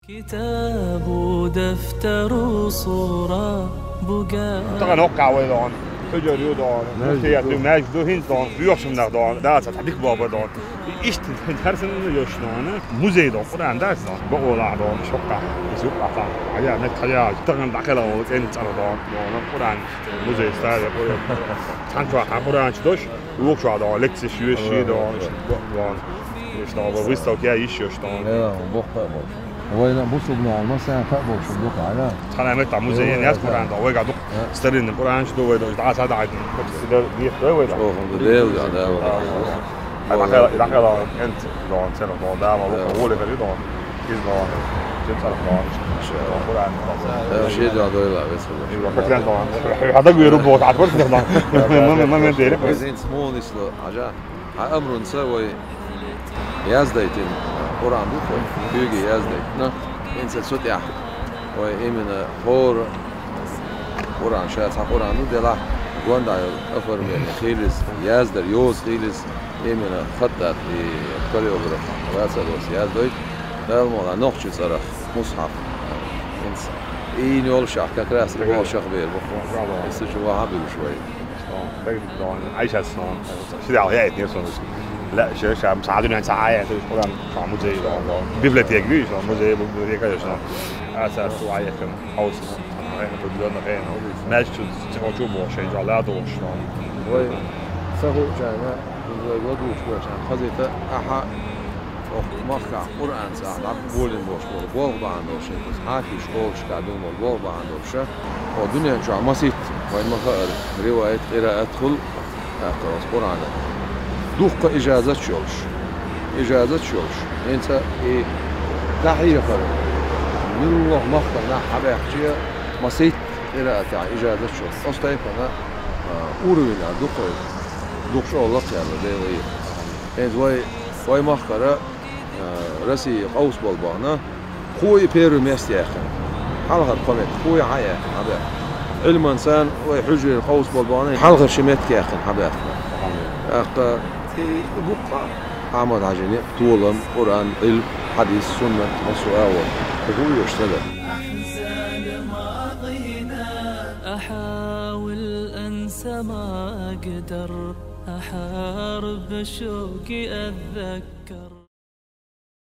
كتاب ودفتر وصورة بقى طبعا نوقع ويدان فجر يودان مختيات ماج دو هندان بيوشم نقدان ده صدق بابا دان إيش تنترسن يوشنانه موزي دان قرآن درس دان بقول عدان شقة يسوق عطان عيا نتخيل طبعا داخله وين صار دان قرآن موزي استاد قرآن تانشوا قرآن شدوش روك شو عدان لكسي شو دان إيش دان ويستو كيا إيش يوشتان لا بقى وين بصوا بنوع مثلا تقبل شو دوك على أنا عملت موزي يعني أذكر عند ويجا دوك استرين القرآن شو ويدا تعال هذا عادي كنت ده ويدا ده وده داخل أنت دون سنة دون ده ما بقول هو اللي فريد دون كيس دون جنس القرآن القرآن شيء ده لا بس فكرة دون هذا بيروح بوت عارف كيف دون ما مدري زين سمول نسلو حاجة أمر نسوي يازدايتين قرآن دوك بيجي يازدايت نا إنسان صوت يح وإيمنا هور قرآن شايف قرآن دو دلا قواندا أفر من خيلس يازدر يوز خيلس إيمنا خطات كوريوغراف واسدوس يازدايت ده الموضوع نقش صراحة مصحف إنسان إيه نقول شاك كراس ربع شاك بير بخو استجوا عبيد شوي عايش هالسنة شدي على هيئة نيرسون لا شيء مساعدوني عن ساعات القرآن فعمو زي ده بيبلت يجري شو مو زي بيبلت يجري شو أساس وعيه كم حوس غير بدون غير ماش تقول شيء جلاد وش وي فهو جانا ودو شو عشان خذيته أحا مخع قرآن ساعة بقول إنه شو بقول عنده شيء بس حاكي شغل شقادون بقول عنده شيء ودنيا شو عمسيت وين ما خير رواية قراءة أدخل أقرأ قرآن دوق إجازة شولش إجازة شولش أنت إيه تحية فرق نروح مخنا حبا يحكي مسيت قراءة إجازة شولش أصلا أنا أوروينا دوق شو الله يلا ده غير أنت واي مخكرة رسي قوس بالبانا خوي بيرو ميستياخن حلقة قمت خوي عيا حبا علم إنسان ويحجر القوس بالبانا حلقة شمت كياخن حبا أخ بقى عمل عجينة طولم قرآن علم حديث سنة مسؤول تقول يشتغل أحزان ماضينا أحاول أنسى ما أقدر أحارب شوقي أتذكر